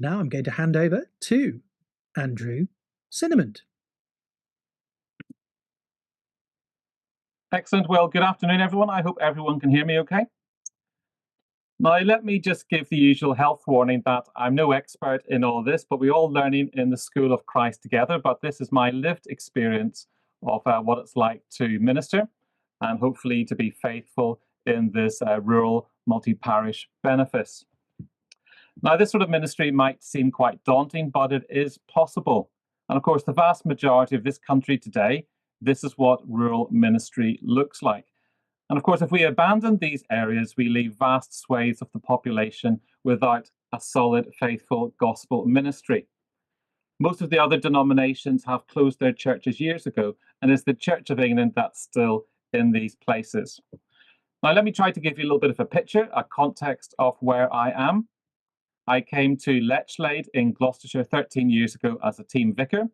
Now I'm going to hand over to Andrew Cinnamon. Excellent. Well, good afternoon, everyone. I hope everyone can hear me okay. Now, let me just give the usual health warning that I'm no expert in all this, but we're all learning in the School of Christ together. But this is my lived experience of what it's like to minister and hopefully to be faithful in this rural multi-parish benefice. Now, this sort of ministry might seem quite daunting, but it is possible. And of course, the vast majority of this country today, this is what rural ministry looks like. And of course, if we abandon these areas, we leave vast swathes of the population without a solid, faithful gospel ministry. Most of the other denominations have closed their churches years ago, and it's the Church of England that's still in these places. Now, let me try to give you a little bit of a picture, a context of where I am. I came to Lechlade in Gloucestershire 13 years ago as a team vicar,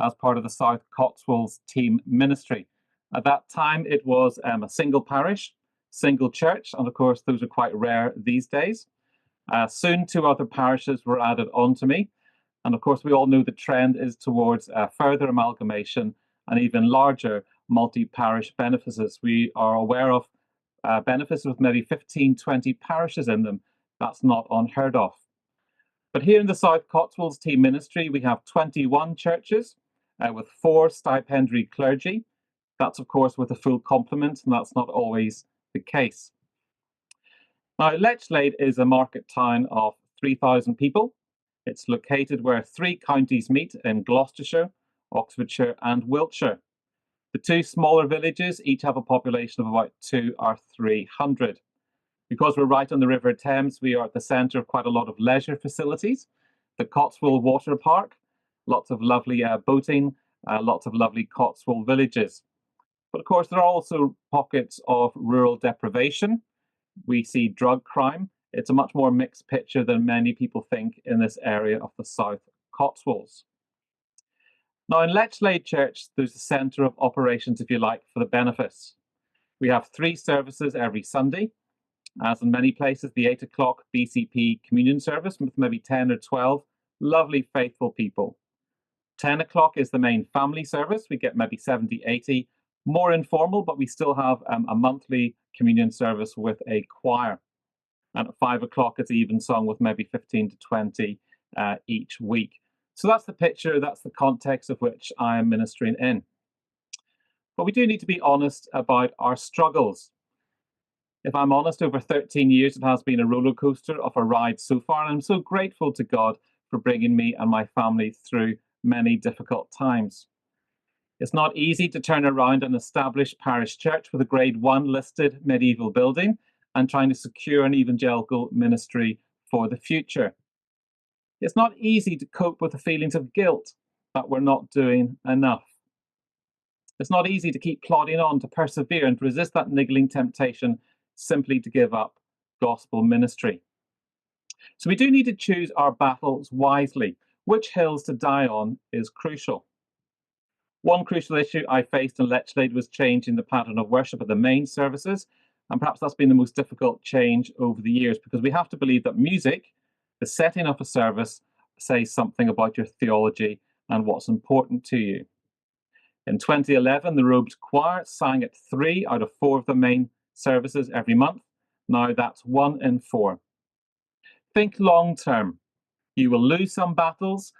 as part of the South Cotswolds team ministry. At that time, it was a single parish, single church, and of course, those are quite rare these days. Soon, 2 other parishes were added on to me. And of course, we all know the trend is towards further amalgamation and even larger multi-parish benefices. We are aware of benefices with maybe 15, 20 parishes in them. That's not unheard of. But here in the South Cotswolds team ministry, we have 21 churches with 4 stipendiary clergy. That's, of course, with a full complement, and that's not always the case. Now, Lechlade is a market town of 3,000 people. It's located where 3 counties meet in Gloucestershire, Oxfordshire, and Wiltshire. The 2 smaller villages each have a population of about 200 or 300. Because we're right on the River Thames, we are at the centre of quite a lot of leisure facilities. The Cotswold Water Park, lots of lovely boating, lots of lovely Cotswold villages. But of course, there are also pockets of rural deprivation. We see drug crime. It's a much more mixed picture than many people think in this area of the South Cotswolds. Now, in Lechlade Church, there's a centre of operations, if you like, for the benefice. We have 3 services every Sunday. As in many places, the 8 o'clock BCP communion service with maybe 10 or 12 lovely, faithful people. 10 o'clock is the main family service. We get maybe 70, 80, more informal, but we still have a monthly communion service with a choir. And at 5 o'clock, it's evensong with maybe 15 to 20 each week. So that's the picture, that's the context of which I am ministering in. But we do need to be honest about our struggles. If I'm honest, over 13 years, it has been a roller coaster of a ride so far. And I'm so grateful to God for bringing me and my family through many difficult times. It's not easy to turn around an established parish church with a grade 1 listed medieval building and trying to secure an evangelical ministry for the future. It's not easy to cope with the feelings of guilt that we're not doing enough. It's not easy to keep plodding on, to persevere and to resist that niggling temptation simply to give up gospel ministry. So we do need to choose our battles wisely. Which hills to die on is crucial. One crucial issue I faced in Lechlade was changing the pattern of worship at the main services, and perhaps that's been the most difficult change over the years, because we have to believe that music, the setting of a service, says something about your theology and what's important to you. In 2011, the Robed Choir sang at 3 out of 4 of the main services every month. Now that's 1 in 4. Think long term. You will lose some battles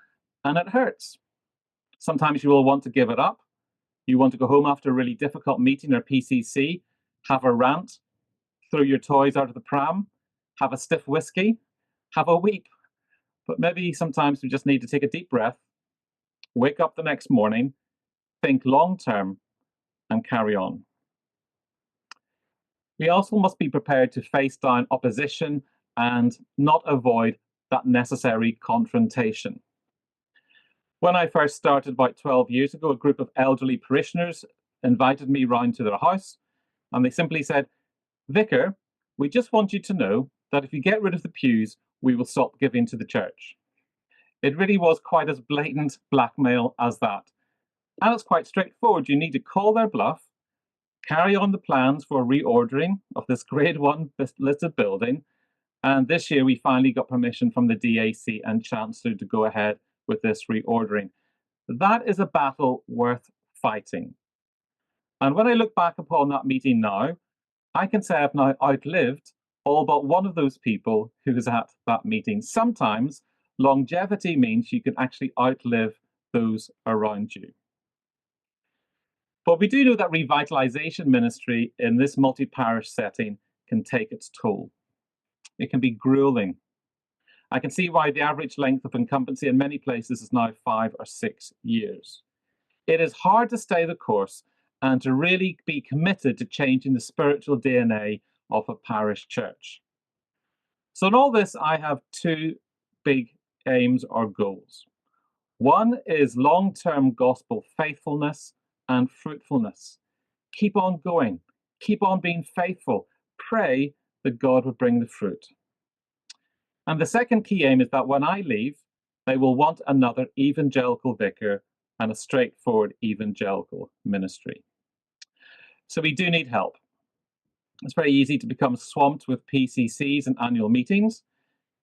and it hurts. Sometimes you will want to give it up. You want to go home after a really difficult meeting or PCC, have a rant, throw your toys out of the pram, have a stiff whiskey, have a weep. But maybe sometimes we just need to take a deep breath, wake up the next morning, think long term, and carry on. We also must be prepared to face down opposition and not avoid that necessary confrontation. When I first started about 12 years ago, a group of elderly parishioners invited me round to their house, and they simply said, "Vicar, we just want you to know that if you get rid of the pews, we will stop giving to the church." It really was quite as blatant blackmail as that. And it's quite straightforward. You need to call their bluff, carry on the plans for reordering of this grade 1 listed building, And this year, we finally got permission from the DAC and Chancellor to go ahead with this reordering. That is a battle worth fighting. And when I look back upon that meeting now, I can say I've now outlived all but one of those people who was at that meeting. Sometimes longevity means you can actually outlive those around you. But we do know that revitalization ministry in this multi-parish setting can take its toll. It can be grueling. I can see why the average length of incumbency in many places is now 5 or 6 years. It is hard to stay the course and to really be committed to changing the spiritual DNA of a parish church. So in all this, I have two big aims or goals. One is long-term gospel faithfulness and fruitfulness. Keep on going. Keep on being faithful. Pray that God would bring the fruit. And the second key aim is that when I leave, they will want another evangelical vicar and a straightforward evangelical ministry. So we do need help. It's very easy to become swamped with PCCs and annual meetings.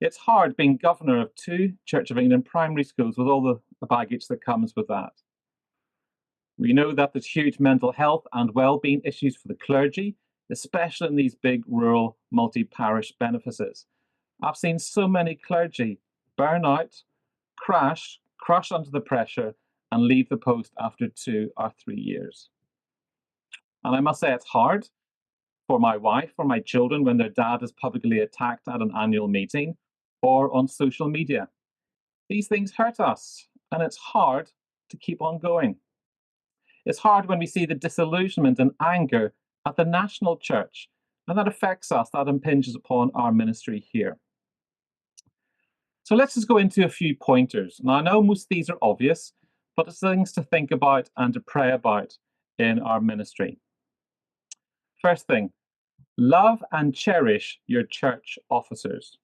It's hard being governor of 2 Church of England primary schools with all the baggage that comes with that. We know that there's huge mental health and well-being issues for the clergy, especially in these big rural multi-parish benefices. I've seen so many clergy burn out, crash under the pressure, and leave the post after 2 or 3 years. And I must say it's hard for my wife or my children when their dad is publicly attacked at an annual meeting or on social media. These things hurt us, and it's hard to keep on going. It's hard when we see the disillusionment and anger at the national church, and that affects us, that impinges upon our ministry here. So let's just go into a few pointers. Now, I know most of these are obvious, but it's things to think about and to pray about in our ministry. First thing, love and cherish your church officers.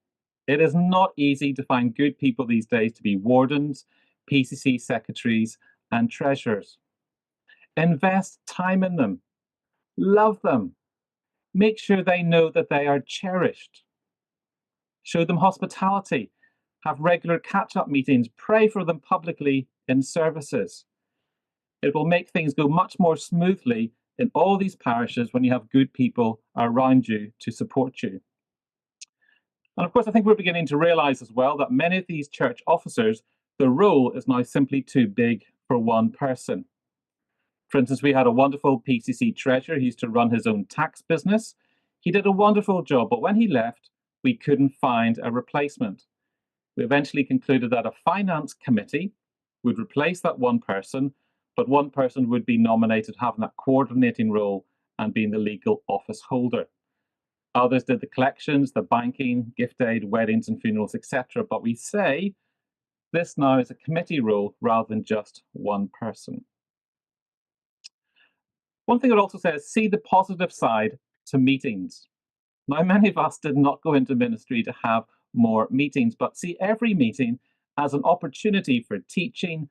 It is not easy to find good people these days to be wardens, PCC secretaries, and treasurers. Invest time in them. Love them. Make sure they know that they are cherished. Show them hospitality. Have regular catch-up meetings. Pray for them publicly in services. It will make things go much more smoothly in all these parishes when you have good people around you to support you. And of course, I think we're beginning to realize as well that many of these church officers, the role is now simply too big for one person. For instance, we had a wonderful PCC treasurer who used to run his own tax business. He did a wonderful job, but when he left, we couldn't find a replacement. We eventually concluded that a finance committee would replace that one person, but one person would be nominated having that coordinating role and being the legal office holder. Others did the collections, the banking, gift aid, weddings and funerals, etc. But we say this now is a committee role rather than just one person. One thing I'd also say is see the positive side to meetings. Now, many of us did not go into ministry to have more meetings, but see every meeting as an opportunity for teaching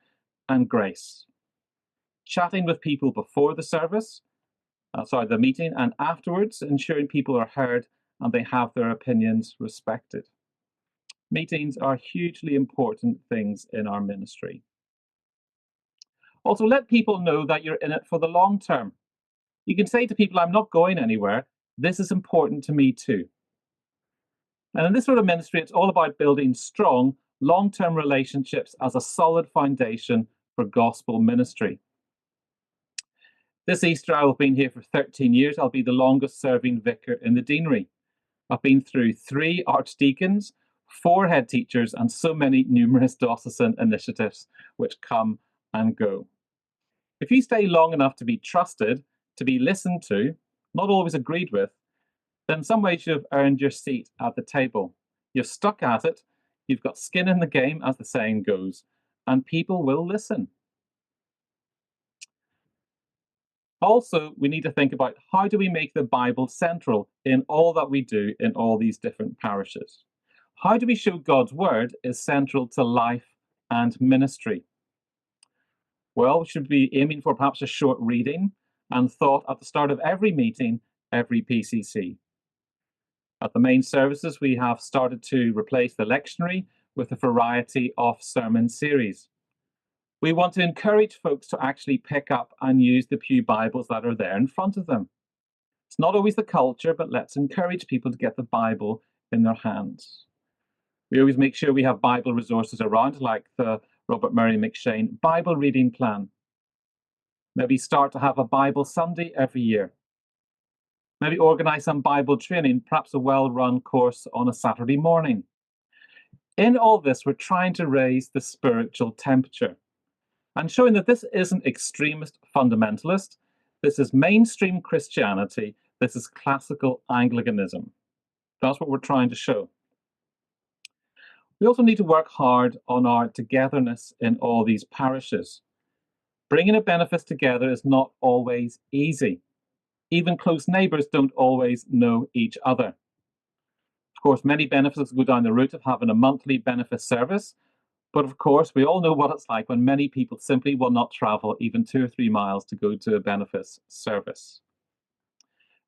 and grace. Chatting with people before the meeting, and afterwards, ensuring people are heard and they have their opinions respected. Meetings are hugely important things in our ministry. Also, let people know that you're in it for the long term. You can say to people, I'm not going anywhere. This is important to me too. And in this sort of ministry, it's all about building strong, long-term relationships as a solid foundation for gospel ministry. This Easter, I have been here for 13 years. I'll be the longest serving vicar in the deanery. I've been through 3 archdeacons, 4 head teachers, and so many numerous diocesan initiatives which come and go. If you stay long enough to be trusted, to be listened to, not always agreed with, then in some ways you have earned your seat at the table. You're stuck at it, you've got skin in the game, as the saying goes, and people will listen. Also, we need to think about how do we make the Bible central in all that we do in all these different parishes? How do we show God's word is central to life and ministry? Well, we should be aiming for perhaps a short reading and thought at the start of every meeting, every PCC. At the main services, we have started to replace the lectionary with a variety of sermon series. We want to encourage folks to actually pick up and use the Pew Bibles that are there in front of them. It's not always the culture, but let's encourage people to get the Bible in their hands. We always make sure we have Bible resources around, like the Robert Murray McShane Bible reading plan. Maybe start to have a Bible Sunday every year. Maybe organize some Bible training, perhaps a well-run course on a Saturday morning. In all this, we're trying to raise the spiritual temperature and showing that this isn't extremist fundamentalist. This is mainstream Christianity. This is classical Anglicanism. That's what we're trying to show. We also need to work hard on our togetherness in all these parishes. Bringing a benefice together is not always easy. Even close neighbours don't always know each other. Of course, many benefices go down the route of having a monthly benefice service, but of course, we all know what it's like when many people simply will not travel even 2 or 3 miles to go to a benefice service.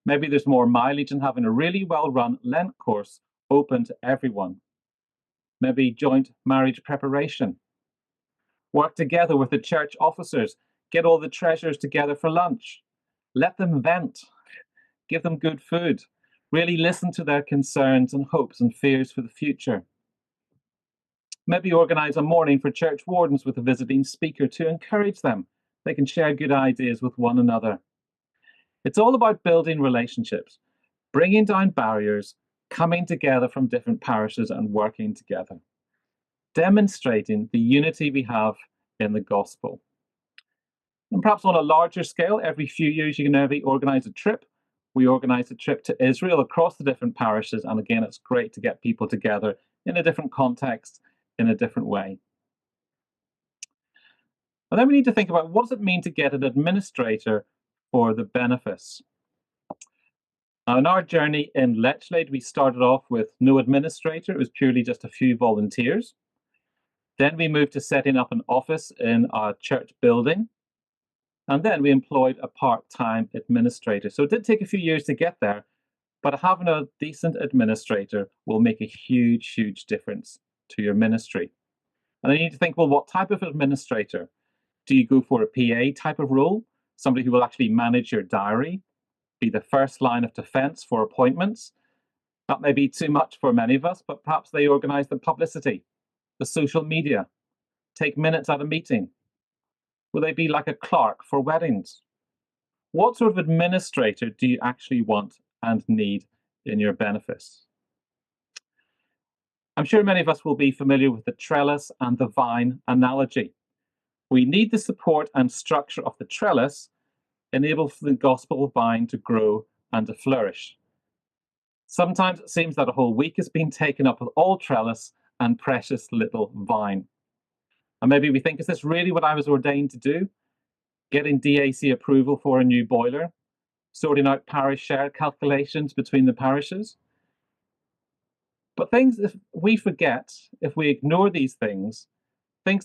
Maybe there's more mileage in having a really well-run Lent course open to everyone. Maybe joint marriage preparation. Work together with the church officers. Get all the treasurers together for lunch. Let them vent. Give them good food. Really listen to their concerns and hopes and fears for the future. Maybe organise a morning for church wardens with a visiting speaker to encourage them. They can share good ideas with one another. It's all about building relationships, bringing down barriers, coming together from different parishes and working together, demonstrating the unity we have in the gospel. And perhaps on a larger scale, every few years you can maybe organise a trip. We organised a trip to Israel across the different parishes, and again, it's great to get people together in a different context, in a different way. And then we need to think about, what does it mean to get an administrator for the benefice? Now, in our journey in Lechlade, we started off with no administrator. It was purely just a few volunteers. Then we moved to setting up an office in our church building. And then we employed a part-time administrator. So it did take a few years to get there, but having a decent administrator will make a huge, huge difference to your ministry. And then you need to think, well, what type of administrator? Do you go for a PA type of role? Somebody who will actually manage your diary, be the first line of defense for appointments? That may be too much for many of us, but perhaps they organize the publicity, the social media, take minutes at a meeting. Will they be like a clerk for weddings? What sort of administrator do you actually want and need in your benefice? I'm sure many of us will be familiar with the trellis and the vine analogy. We need the support and structure of the trellis enable the gospel vine to grow and to flourish. Sometimes it seems that a whole week has been taken up with all trellis and precious little vine. And maybe we think, is this really what I was ordained to do? Getting DAC approval for a new boiler, sorting out parish share calculations between the parishes. But things, if we forget, if we ignore these things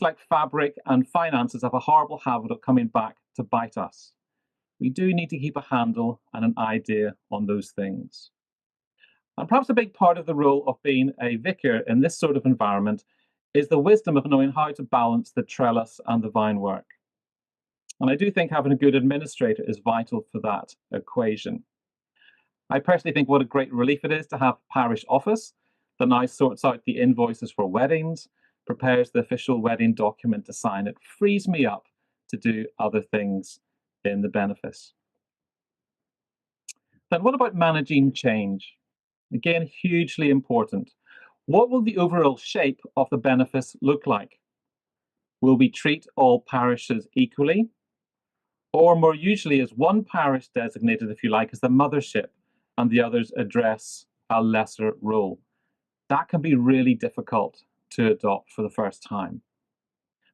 like fabric and finances have a horrible habit of coming back to bite us. We do need to keep a handle and an idea on those things. And perhaps a big part of the role of being a vicar in this sort of environment is the wisdom of knowing how to balance the trellis and the vine work. And I do think having a good administrator is vital for that equation. I personally think what a great relief it is to have a parish office that now sorts out the invoices for weddings, prepares the official wedding document to sign. It frees me up to do other things in the benefice. Then what about managing change? Again, hugely important. What will the overall shape of the benefice look like? Will we treat all parishes equally? Or more usually is one parish designated, if you like, as the mothership and the others address a lesser role? That can be really difficult to adopt for the first time.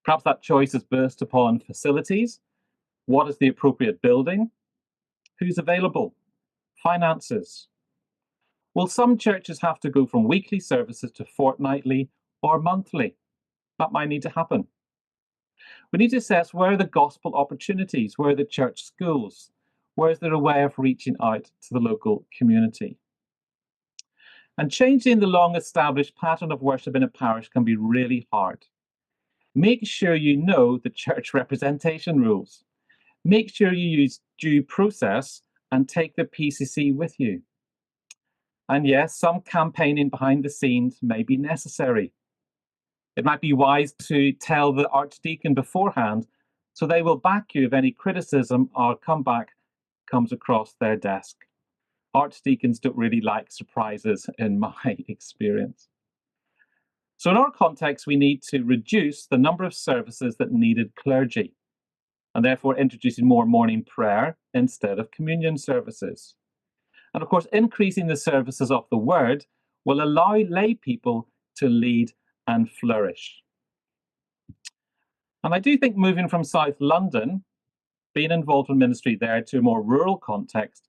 Perhaps that choice is based upon facilities. What is the appropriate building? Who's available? Finances. Will some churches have to go from weekly services to fortnightly or monthly? That might need to happen. We need to assess, where are the gospel opportunities? Where are the church schools? Where is there a way of reaching out to the local community? And changing the long-established pattern of worship in a parish can be really hard. Make sure you know the church representation rules. Make sure you use due process and take the PCC with you. And yes, some campaigning behind the scenes may be necessary. It might be wise to tell the archdeacon beforehand so they will back you if any criticism or comeback comes across their desk. Archdeacons don't really like surprises in my experience. So in our context, we need to reduce the number of services that needed clergy, and therefore introducing more morning prayer instead of communion services. And of course, increasing the services of the word will allow lay people to lead and flourish. And I do think moving from South London, being involved in ministry there, to a more rural context,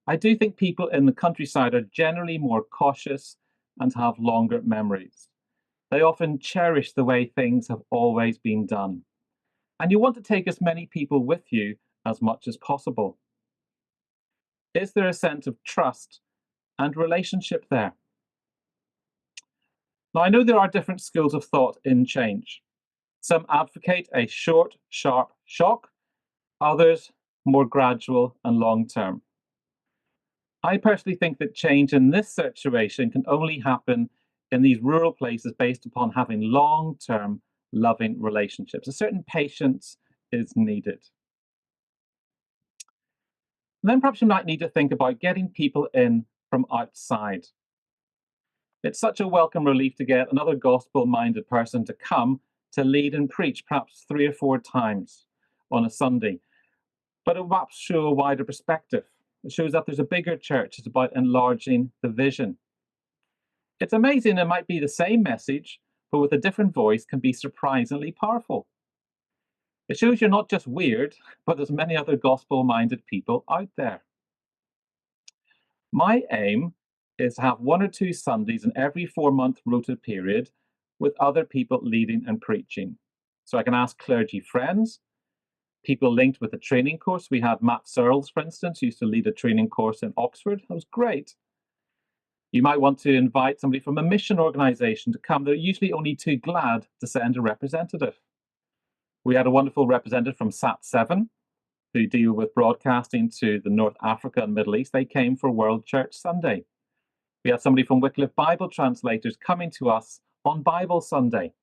I do think people in the countryside are generally more cautious and have longer memories. They often cherish the way things have always been done. And you want to take as many people with you as much as possible. Is there a sense of trust and relationship there? Now, I know there are different schools of thought in change. Some advocate a short, sharp shock, others more gradual and long term. I personally think that change in this situation can only happen in these rural places based upon having long term loving relationships. A certain patience is needed. And then perhaps you might need to think about getting people in from outside. It's such a welcome relief to get another gospel minded person to come to lead and preach perhaps 3 or 4 times on a Sunday. But it perhaps show a wider perspective. It shows that there's a bigger church. It's about enlarging the vision. It's amazing it might be the same message, but with a different voice can be surprisingly powerful. It shows you're not just weird, but there's many other gospel-minded people out there. My aim is to have 1 or 2 Sundays in every 4-month rota period with other people leading and preaching. So I can ask clergy friends, people linked with the training course. We had Matt Searles, for instance, used to lead a training course in Oxford. That was great. You might want to invite somebody from a mission organization to come. They're usually only too glad to send a representative. We had a wonderful representative from SAT7 who deal with broadcasting to the North Africa and Middle East. They came for World Church Sunday. We had somebody from Wycliffe Bible translators coming to us on Bible Sunday.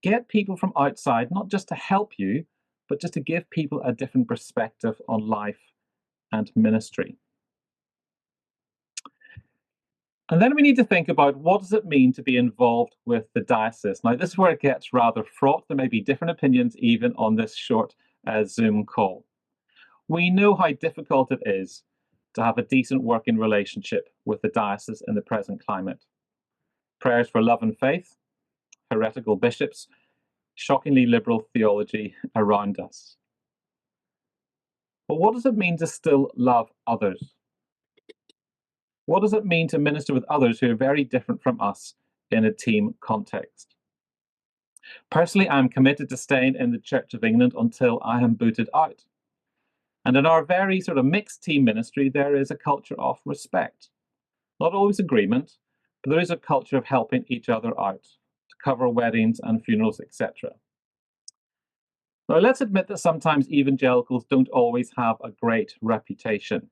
Get people from outside, not just to help you, but just to give people a different perspective on life and ministry. And then we need to think about what does it mean to be involved with the diocese. Now, this is where it gets rather fraught. There may be different opinions even on this short Zoom call. We know how difficult it is to have a decent working relationship with the diocese in the present climate. Prayers for love and faith, heretical bishops, shockingly liberal theology around us. But what does it mean to still love others? What does it mean to minister with others who are very different from us in a team context? Personally, I'm committed to staying in the Church of England until I am booted out. And in our very sort of mixed team ministry, there is a culture of respect. Not always agreement, but there is a culture of helping each other out to cover weddings and funerals, etc. Now, let's admit that sometimes evangelicals don't always have a great reputation.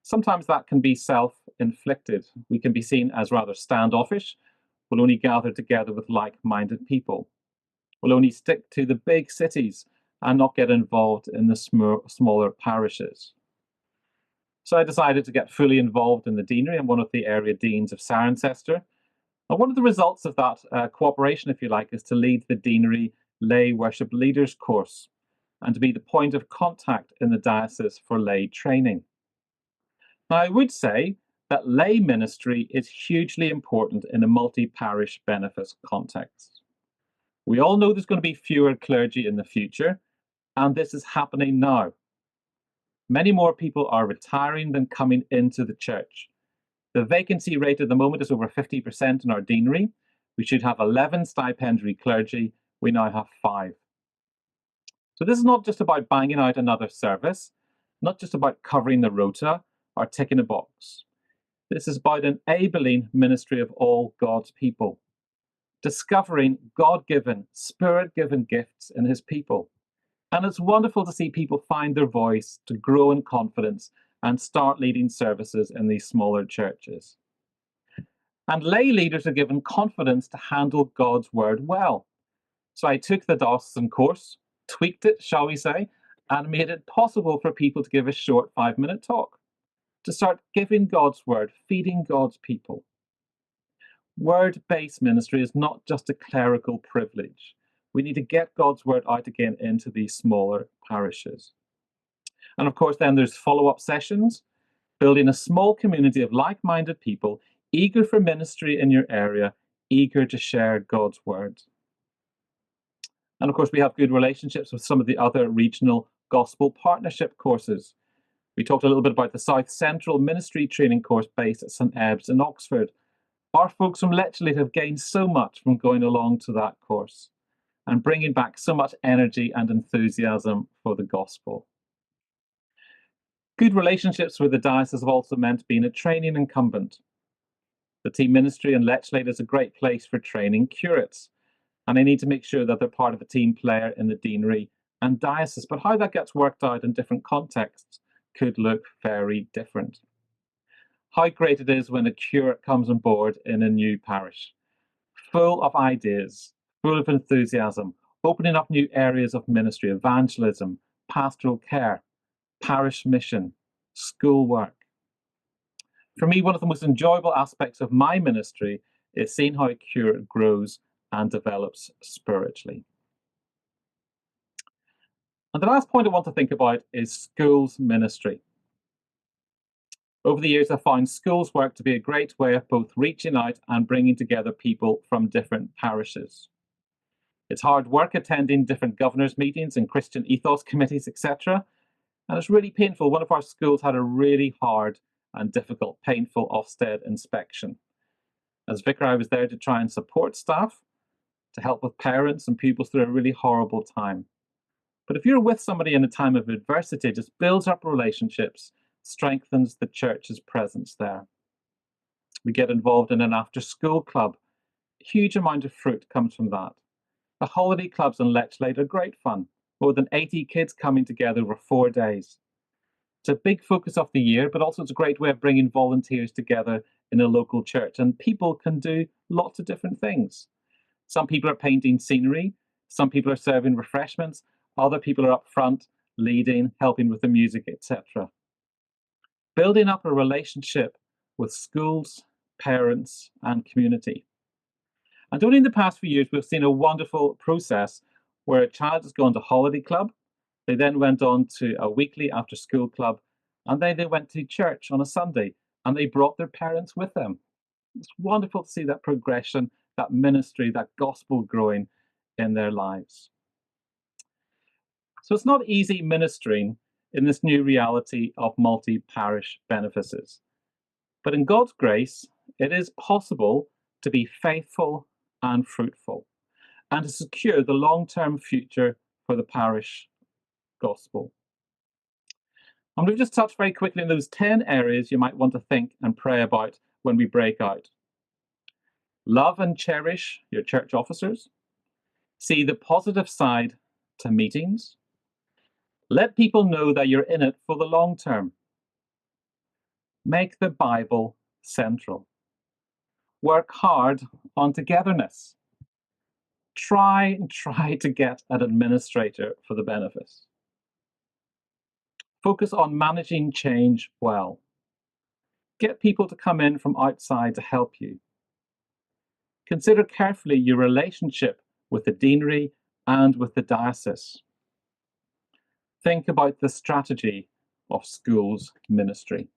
Sometimes that can be self-inflicted. We can be seen as rather standoffish. We'll only gather together with like-minded people. We'll only stick to the big cities and not get involved in the smaller parishes. So I decided to get fully involved in the deanery. I'm one of the area deans of Cirencester. And one of the results of that cooperation, if you like, is to lead the deanery lay worship leaders course and to be the point of contact in the diocese for lay training. Now, I would say that lay ministry is hugely important in a multi-parish benefice context. We all know there's going to be fewer clergy in the future, and this is happening now. Many more people are retiring than coming into the church. The vacancy rate at the moment is over 50% in our deanery. We should have 11 stipendiary clergy. We now have 5. So this is not just about banging out another service, not just about covering the rota or ticking a box. This is about enabling ministry of all God's people, discovering God-given, Spirit-given gifts in his people. And it's wonderful to see people find their voice, to grow in confidence and start leading services in these smaller churches. And lay leaders are given confidence to handle God's word well. So I took the diocesan course, tweaked it, shall we say, and made it possible for people to give a short 5-minute talk, to start giving God's word, feeding God's people. Word-based ministry is not just a clerical privilege. We need to get God's word out again into these smaller parishes. And of course, then there's follow-up sessions, building a small community of like-minded people, eager for ministry in your area, eager to share God's word. And of course, we have good relationships with some of the other regional gospel partnership courses. We talked a little bit about the South Central Ministry Training course based at St Ebbs in Oxford. Our folks from Lechlade have gained so much from going along to that course and bringing back so much energy and enthusiasm for the gospel. Good relationships with the diocese have also meant being a training incumbent. The team ministry in Lechlade is a great place for training curates, and they need to make sure that they're part of a team player in the deanery and diocese. But how that gets worked out in different contexts could look very different. How great it is when a curate comes on board in a new parish, full of ideas, full of enthusiasm, opening up new areas of ministry, evangelism, pastoral care, parish mission, school work. For me, one of the most enjoyable aspects of my ministry is seeing how a curate grows and develops spiritually. And the last point I want to think about is schools ministry. Over the years, I've found schools work to be a great way of both reaching out and bringing together people from different parishes. It's hard work attending different governors' meetings and Christian ethos committees, etc. And it's really painful. One of our schools had a really hard and difficult, painful Ofsted inspection. As vicar, I was there to try and support staff, to help with parents and pupils through a really horrible time. But if you're with somebody in a time of adversity, it just builds up relationships, strengthens the church's presence there. We get involved in an after-school club. A huge amount of fruit comes from that. The holiday clubs in Lechlade are great fun. More than 80 kids coming together over 4 days. It's a big focus of the year, but also it's a great way of bringing volunteers together in a local church. And people can do lots of different things. Some people are painting scenery. Some people are serving refreshments. Other people are up front, leading, helping with the music, etc. Building up a relationship with schools, parents, and community. And only in the past few years, we've seen a wonderful process where a child has gone to holiday club. They then went on to a weekly after school club, and then they went to church on a Sunday, and they brought their parents with them. It's wonderful to see that progression, that ministry, that gospel growing in their lives. So it's not easy ministering in this new reality of multi-parish benefices. But in God's grace, it is possible to be faithful and fruitful and to secure the long-term future for the parish gospel. I'm going to just touch very quickly on those 10 areas you might want to think and pray about when we break out. Love and cherish your church officers. See the positive side to meetings. Let people know that you're in it for the long term. Make the Bible central. Work hard on togetherness. Try to get an administrator for the benefice. Focus on managing change well. Get people to come in from outside to help you. Consider carefully your relationship with the deanery and with the diocese. Think about the strategy of schools ministry.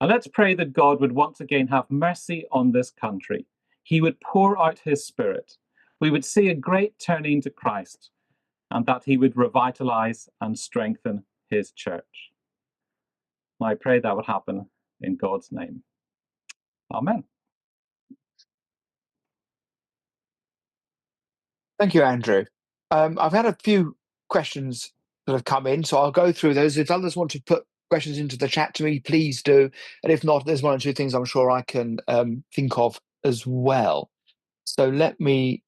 And let's pray that God would once again have mercy on this country. He would pour out his Spirit. We would see a great turning to Christ, and that he would revitalize and strengthen his church. And I pray that would happen in God's name. Amen. Thank you, Andrew. I've had a few questions that have come in, so I'll go through those. If others want to put questions into the chat to me, please do. And if not, there's one or two things I'm sure I can think of as well. So let me,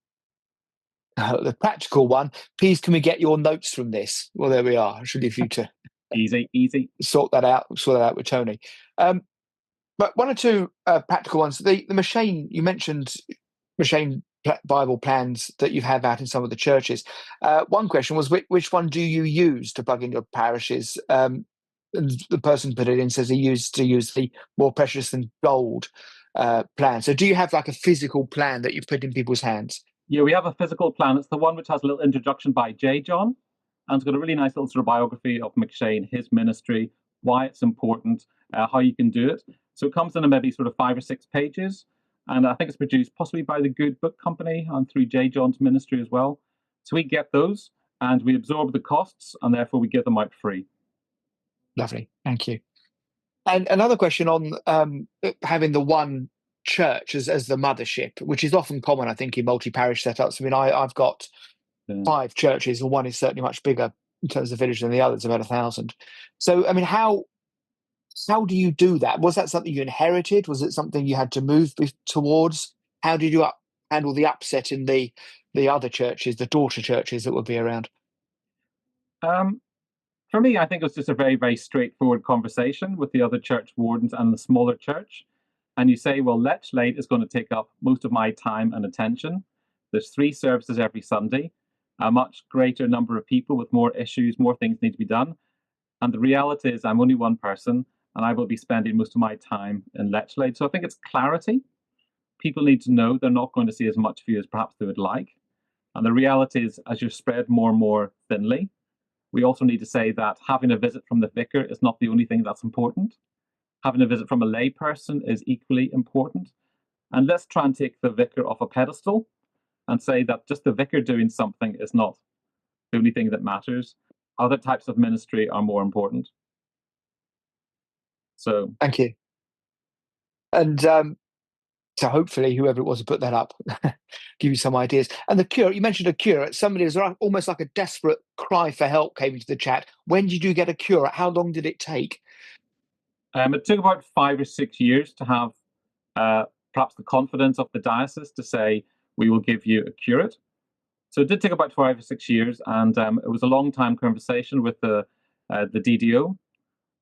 the practical one, please can we get your notes from this? Well, there we are. I should leave you to Easy. sort that out with Tony. But one or two practical ones. The Machine, you mentioned Machine Bible plans that you have out in some of the churches. One question was, which one do you use to plug in your parishes? And the person put it in says he used to use the more precious than gold plan. So do you have like a physical plan that you put in people's hands? Yeah, we have a physical plan. It's the one which has a little introduction by J. John, and it's got a really nice little sort of biography of McShane, his ministry, why it's important, how you can do it. So it comes in maybe sort of 5 or 6 pages, and I think it's produced possibly by the Good Book Company and through J. John's ministry as well. So we get those, and we absorb the costs, and therefore we give them out free. Lovely, thank you. And another question on having the one church as the mothership, which is often common, I think, in multi-parish setups. I mean, I've got 5 churches, and one is certainly much bigger in terms of village than the other. It's about 1,000. So, I mean, how do you do that? Was that something you inherited? Was it something you had to move towards? How did you handle the upset in the other churches, the daughter churches that would be around? For me, I think it was just a very, very straightforward conversation with the other church wardens and the smaller church. And you say, well, Lechlade is going to take up most of my time and attention. There's 3 services every Sunday, a much greater number of people with more issues, more things need to be done. And the reality is I'm only one person, and I will be spending most of my time in Lechlade. So I think it's clarity. People need to know they're not going to see as much of you as perhaps they would like. And the reality is, as you're spread more and more thinly, we also need to say that having a visit from the vicar is not the only thing that's important. Having a visit from a lay person is equally important. And let's try and take the vicar off a pedestal and say that just the vicar doing something is not the only thing that matters. Other types of ministry are more important. So thank you. And so hopefully whoever it was who put that up give you some ideas. And the curate, you mentioned a curate. Somebody was almost like a desperate cry for help came into the chat. When did you get a curate? How long did it take? It took about 5 or 6 years to have perhaps the confidence of the diocese to say, we will give you a curate. So it did take about 5 or 6 years, and it was a long time conversation with the DDO,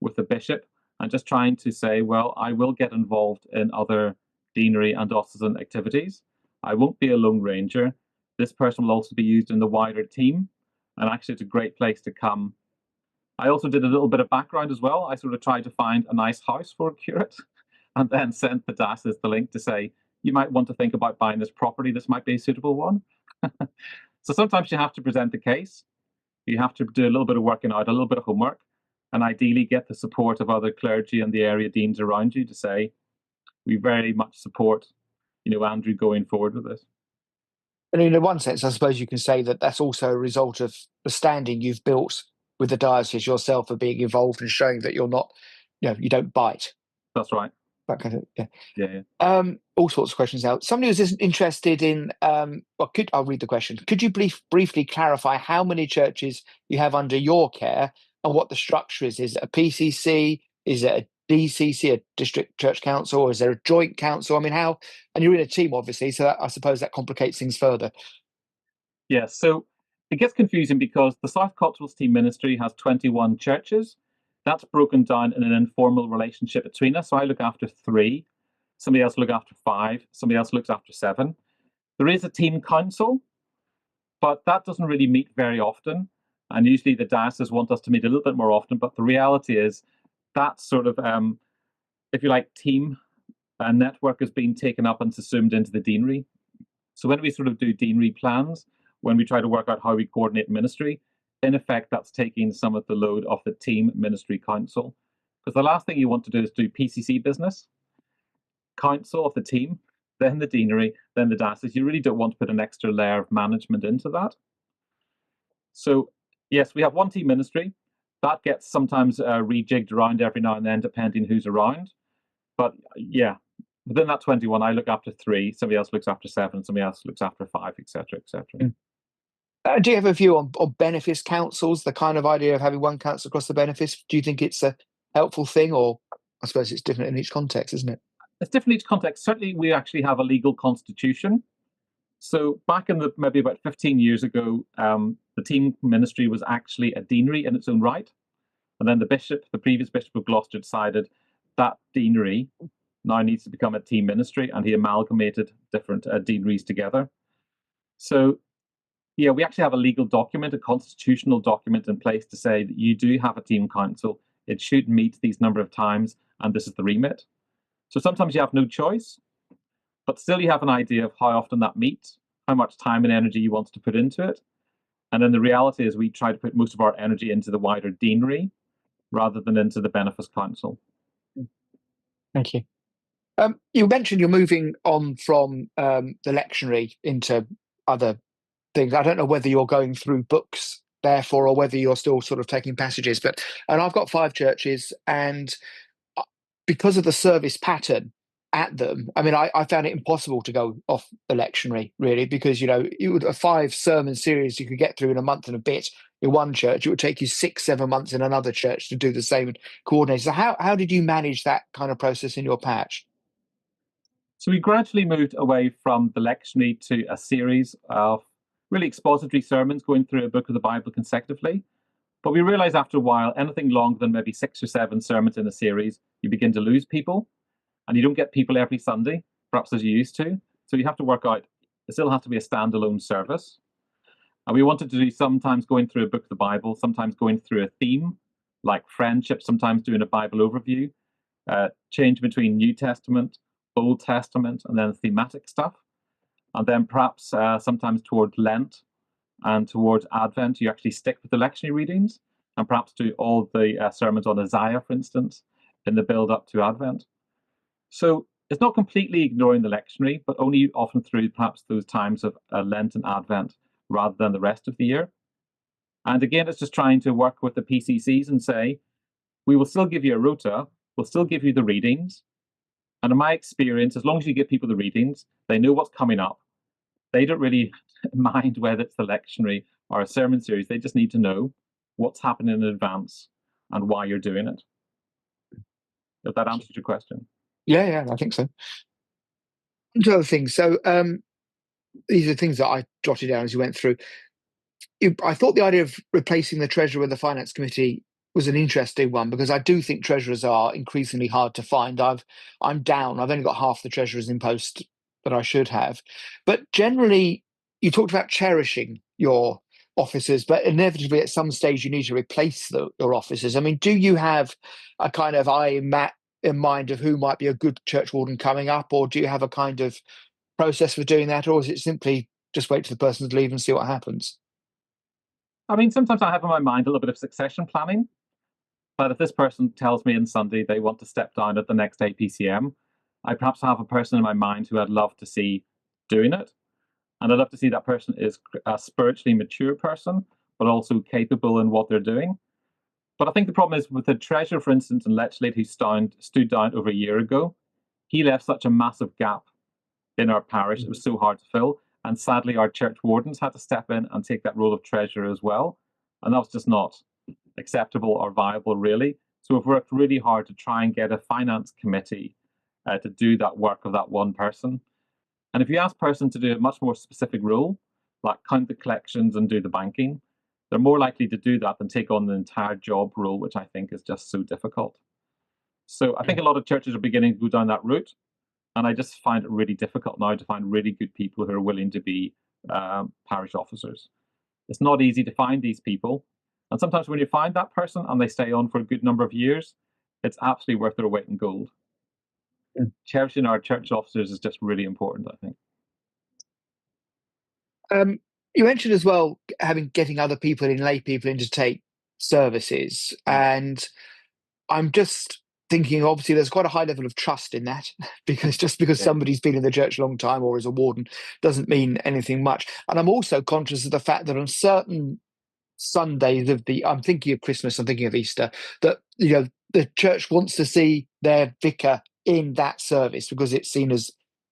with the bishop, and just trying to say, well, I will get involved in other deanery and diocesan activities. I won't be a lone ranger. This person will also be used in the wider team, and actually it's a great place to come. I also did a little bit of background as well. I sort of tried to find a nice house for a curate, and then sent the diocese the link to say, you might want to think about buying this property. This might be a suitable one. So sometimes you have to present the case. You have to do a little bit of working out, a little bit of homework, and ideally get the support of other clergy and the area deans around you to say, we very much support, Andrew going forward with this. And in one sense, I suppose you can say that that's also a result of the standing you've built with the diocese yourself of being involved and showing that you're not, you don't bite. That's right. That kind of, Yeah. All sorts of questions out. Somebody who's interested in, I'll read the question. Could you briefly clarify how many churches you have under your care and what the structure is? Is it a PCC? Is it a DCC, a district church council, or is there a joint council? I mean, how? And you're in a team, obviously, so I suppose that complicates things further. Yeah, so it gets confusing because the South Cotswolds Team Ministry has 21 churches. That's broken down in an informal relationship between us. So I look after 3, somebody else look after 5, somebody else looks after 7. There is a team council, but that doesn't really meet very often. And usually the diocese want us to meet a little bit more often. But the reality is that sort of, if you like, team network has been taken up and subsumed into the deanery. So when we sort of do deanery plans, when we try to work out how we coordinate ministry, in effect, that's taking some of the load off the team ministry council. Because the last thing you want to do is do PCC business, council of the team, then the deanery, then the diocese. You really don't want to put an extra layer of management into that. So yes, we have one team ministry. That gets sometimes rejigged around every now and then, depending who's around. But yeah, within that 21, I look after 3, somebody else looks after 7, somebody else looks after 5, etc., etc. Do you have a view on benefice councils, the kind of idea of having one council across the benefice? Do you think it's helpful thing, or I suppose it's different in each context, isn't it? It's different in each context. Certainly, we actually have a legal constitution. So back in the maybe about 15 years ago, the team ministry was actually a deanery in its own right. And then the previous bishop of Gloucester, decided that deanery now needs to become a team ministry, and he amalgamated different deaneries together. So, yeah, we actually have a legal document, a constitutional document in place to say that you do have a team council. It should meet these number of times, and this is the remit. So sometimes you have no choice, but still you have an idea of how often that meets, how much time and energy you want to put into it. And then the reality is we try to put most of our energy into the wider deanery rather than into the benefice council. Thank you. You mentioned you're moving on from the lectionary into other things. I don't know whether you're going through books therefore, or whether you're still sort of taking passages. And I've got 5 churches, and because of the service pattern at them, I mean, I found it impossible to go off the lectionary, really, because you would a 5 sermon series you could get through in a month and a bit in one church. It would take you 6-7 months in another church to do the same coordination. So how did you manage that kind of process in your patch? So we gradually moved away from the lectionary to a series of really expository sermons going through a book of the Bible consecutively. But we realized after a while, anything longer than maybe 6 or 7 sermons in a series, you begin to lose people, and you don't get people every Sunday, perhaps as you used to. So you have to work out, it still has to be a standalone service. And we wanted to do sometimes going through a book of the Bible, sometimes going through a theme, like friendship, sometimes doing a Bible overview, change between New Testament, Old Testament, and then thematic stuff. And then perhaps sometimes toward Lent and towards Advent, you actually stick with the lectionary readings and perhaps do all the sermons on Isaiah, for instance, in the build up to Advent. So it's not completely ignoring the lectionary, but only often through perhaps those times of Lent and Advent rather than the rest of the year. And again, it's just trying to work with the PCCs and say, we will still give you a rota, we'll still give you the readings. And in my experience, as long as you give people the readings, they know what's coming up. They don't really mind whether it's the lectionary or a sermon series. They just need to know what's happening in advance and why you're doing it. If that answers your question. Yeah, I think so. Two other things. So these are things that I jotted down as you went through. I thought the idea of replacing the treasurer with the finance committee was an interesting one, because I do think treasurers are increasingly hard to find. I'm down. I've only got half the treasurers in post that I should have. But generally, you talked about cherishing your officers, but inevitably at some stage you need to replace your officers. I mean, do you have a kind of in mind of who might be a good church warden coming up, or do you have a kind of process for doing that, or is it simply just wait for the person to leave and see what happens? I mean, sometimes I have in my mind a little bit of succession planning. But if this person tells me on Sunday they want to step down at the next APCM, I perhaps have a person in my mind who I'd love to see doing it. And I'd love to see that person is a spiritually mature person, but also capable in what they're doing. But I think the problem is with the treasurer, for instance, in Lechlade, who stood down over a year ago, he left such a massive gap in our parish. It was so hard to fill. And sadly, our church wardens had to step in and take that role of treasurer as well. And that was just not acceptable or viable, really. So we've worked really hard to try and get a finance committee to do that work of that one person. And if you ask a person to do a much more specific role, like count the collections and do the banking, they're more likely to do that than take on the entire job role, which I think is just so difficult. So I think a lot of churches are beginning to go down that route. And I just find it really difficult now to find really good people who are willing to be parish officers. It's not easy to find these people. And sometimes when you find that person and they stay on for a good number of years, it's absolutely worth their weight in gold. Cherishing our church officers is just really important, I think. You mentioned as well getting other people in, lay people in to take services, and I'm just thinking, obviously, there's quite a high level of trust in that, because just because somebody's been in the church a long time or is a warden doesn't mean anything much. And I'm also conscious of the fact that on certain Sundays I'm thinking of Christmas, I'm thinking of Easter, that the church wants to see their vicar in that service because it's seen as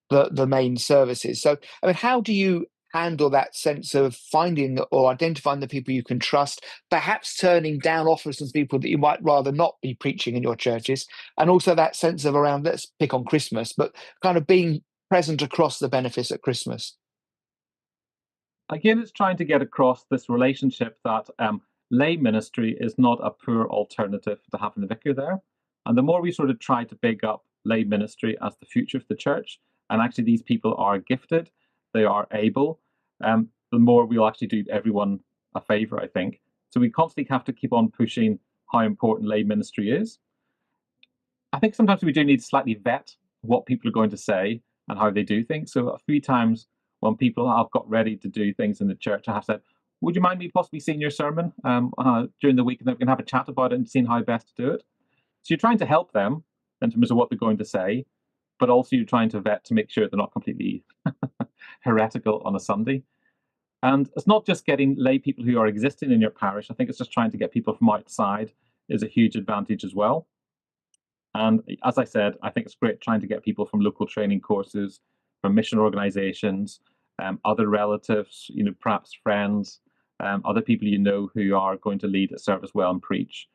the main services. So, I mean, how do you handle that sense of finding or identifying the people you can trust, perhaps turning down offers from people that you might rather not be preaching in your churches, and also that sense of around, let's pick on Christmas, but kind of being present across the benefice at Christmas? Again, it's trying to get across this relationship that lay ministry is not a poor alternative to having a vicar there. And the more we sort of try to big up lay ministry as the future of the church, and actually these people are gifted, they are able, the more we'll actually do everyone a favour, I think. So we constantly have to keep on pushing how important lay ministry is. I think sometimes we do need to slightly vet what people are going to say and how they do things. So a few times when people have got ready to do things in the church, I have said, would you mind me possibly seeing your sermon during the week, and then we can have a chat about it and seeing how best to do it? So you're trying to help them in terms of what they're going to say, but also you're trying to vet to make sure they're not completely heretical on a Sunday. And it's not just getting lay people who are existing in your parish. I think it's just trying to get people from outside is a huge advantage as well. And as I said, I think it's great trying to get people from local training courses, from mission organizations, other relatives, perhaps friends, other people who are going to lead a service well and preach.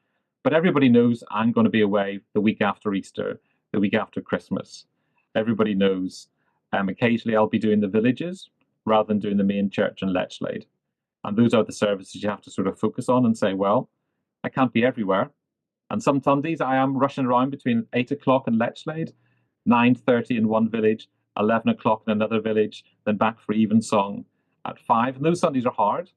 But everybody knows I'm going to be away the week after Easter, the week after Christmas. Everybody knows occasionally I'll be doing the villages rather than doing the main church in Lechlade. And those are the services you have to sort of focus on and say, well, I can't be everywhere. And some Sundays I am rushing around between 8 o'clock in Lechlade, 9:30 in one village, 11 o'clock in another village, then back for evensong at 5. And those Sundays are hard,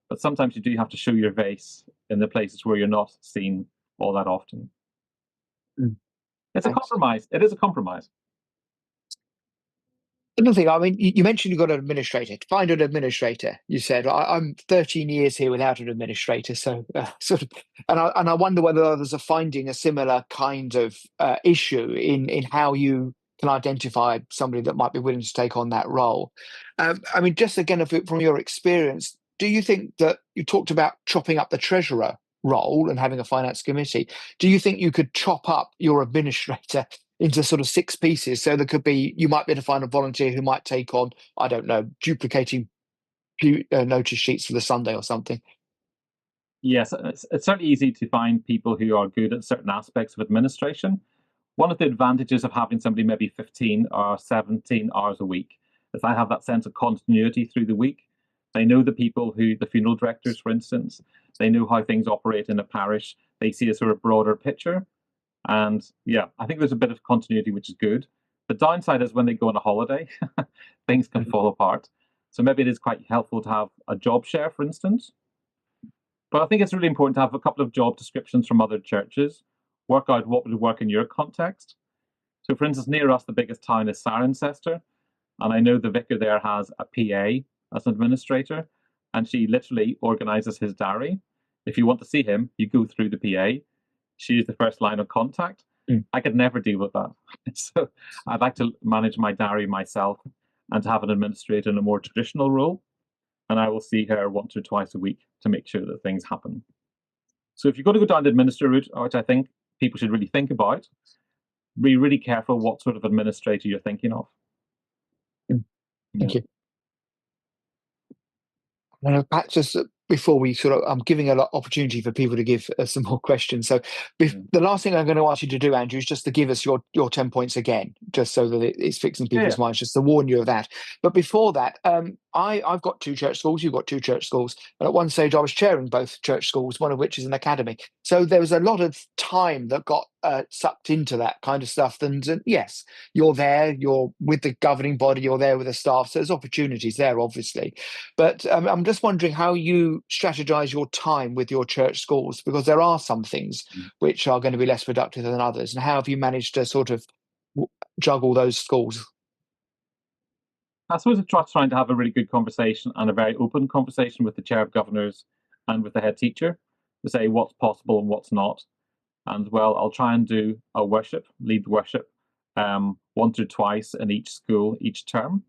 but sometimes you do have to show your face in the places where you're not seen all that often. It's a Thanks. compromise. It is a compromise. Another thing, I mean, you mentioned you've got an administrator. Find an administrator. You said I'm 13 years here without an administrator, so and I wonder whether others are finding a similar kind of issue in how you can identify somebody that might be willing to take on that role. I mean, just again, from your experience, do you think that you talked about chopping up the treasurer role and having a finance committee? Do you think you could chop up your administrator into sort of 6 pieces? So there could be, you might be able to find a volunteer who might take on, I don't know, duplicating notice sheets for the Sunday or something. Yes, it's certainly easy to find people who are good at certain aspects of administration. One of the advantages of having somebody maybe 15 or 17 hours a week is I have that sense of continuity through the week. They know the people the funeral directors, for instance, they know how things operate in a parish. They see a sort of broader picture. And yeah, I think there's a bit of continuity, which is good. The downside is when they go on a holiday, things can fall apart. So maybe it is quite helpful to have a job share, for instance. But I think it's really important to have a couple of job descriptions from other churches, work out what would work in your context. So, for instance, near us, the biggest town is Cirencester, and I know the vicar there has a PA as an administrator, and she literally organises his diary. If you want to see him, you go through the PA. She is the first line of contact. I could never deal with that. So I'd like to manage my diary myself and to have an administrator in a more traditional role. And I will see her once or twice a week to make sure that things happen. So if you're going to go down the administrator route, which I think people should really think about, be really careful what sort of administrator you're thinking of. Thank you. Perhaps just before we I'm giving an opportunity for people to give some more questions. So the last thing I'm going to ask you to do, Andrew, is just to give us your 10 points again, just so that it's fixing people's minds, just to warn you of that. But before that, I've got 2 church schools, you've got 2 church schools. And at one stage I was chairing both church schools, one of which is an academy. So there was a lot of time that got sucked into that kind of stuff. And yes, you're there, you're with the governing body, you're there with the staff. So there's opportunities there, obviously. But I'm just wondering how you strategize your time with your church schools, because there are some things which are going to be less productive than others. And how have you managed to sort of juggle those schools? I suppose it's trying to have a really good conversation and a very open conversation with the chair of governors and with the head teacher to say what's possible and what's not. And well, I'll try and do a worship, lead worship, once or twice in each school each term.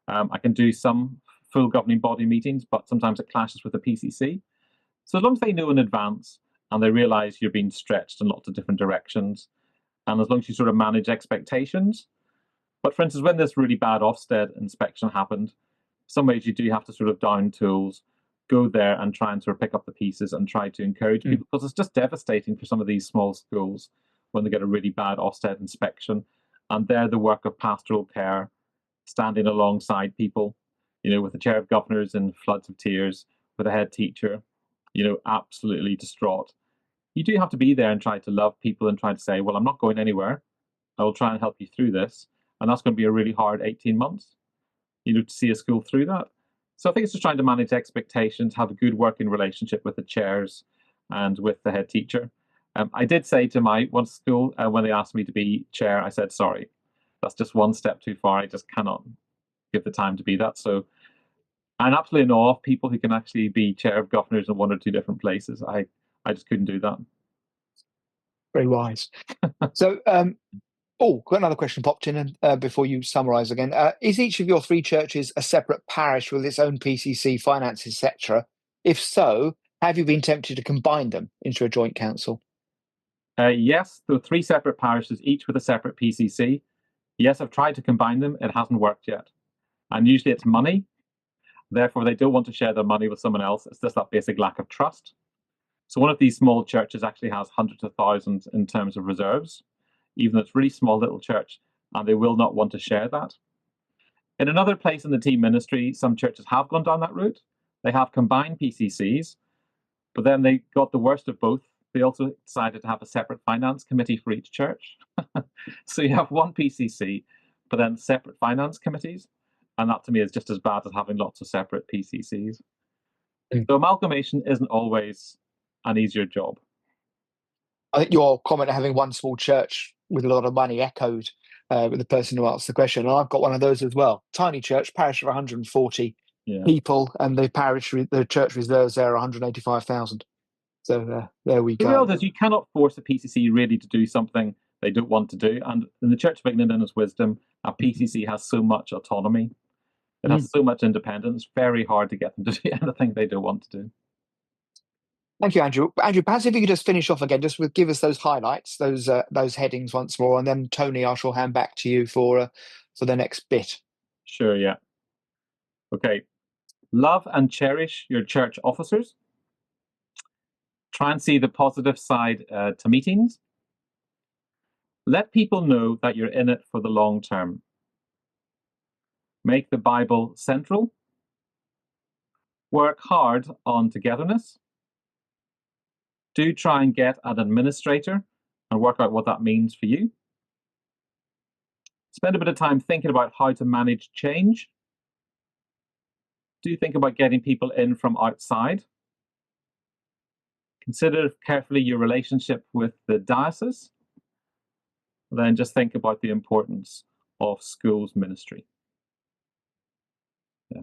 I can do some full governing body meetings, but sometimes it clashes with the PCC. So as long as they know in advance and they realise you're being stretched in lots of different directions, and as long as you sort of manage expectations. But for instance, when this really bad Ofsted inspection happened, some ways you do have to sort of down tools, go there and try and sort of pick up the pieces and try to encourage people, because it's just devastating for some of these small schools when they get a really bad Ofsted inspection. And they're the work of pastoral care, standing alongside people, with the chair of governors in floods of tears, with a head teacher, absolutely distraught. You do have to be there and try to love people and try to say, well, I'm not going anywhere. I will try and help you through this. And that's going to be a really hard 18 months, to see a school through that. So I think it's just trying to manage expectations, have a good working relationship with the chairs and with the head teacher. I did say to my one school, when they asked me to be chair, I said, sorry, that's just one step too far. I just cannot give the time to be that. So I'm absolutely in awe of people who can actually be chair of governors in one or two different places. I just couldn't do that. Very wise. So, got another question popped in before you summarise again. Is each of your three churches a separate parish with its own PCC, finances, etc.? If so, have you been tempted to combine them into a joint council? Yes, there are three separate parishes, each with a separate PCC. Yes, I've tried to combine them. It hasn't worked yet. And usually it's money. Therefore, they don't want to share their money with someone else. It's just that basic lack of trust. So one of these small churches actually has hundreds of thousands in terms of reserves, even though it's a really small little church, and they will not want to share that. In another place in the team ministry, some churches have gone down that route. They have combined PCCs, but then they got the worst of both. They also decided to have a separate finance committee for each church. So you have one PCC, but then separate finance committees. And that to me is just as bad as having lots of separate PCCs. So amalgamation isn't always an easier job. I think your comment of having one small church with a lot of money echoed with the person who asked the question. And I've got one of those as well. Tiny church, parish of 140 people, and the church reserves there are 185,000. So there we go. The reality is you cannot force a PCC really to do something they don't want to do. And in the Church of England, in its wisdom, a PCC has so much autonomy. It has so much independence. It's very hard to get them to do anything they don't want to do. Thank you, Andrew. Andrew, perhaps if you could just finish off again, just give us those highlights, those headings once more, and then Tony, I shall hand back to you for the next bit. Sure, yeah. Okay. Love and cherish your church officers. Try and see the positive side to meetings. Let people know that you're in it for the long term. Make the Bible central. Work hard on togetherness. Do try and get an administrator and work out what that means for you. Spend a bit of time thinking about how to manage change. Do think about getting people in from outside. Consider carefully your relationship with the diocese. Then just think about the importance of schools ministry. Yeah.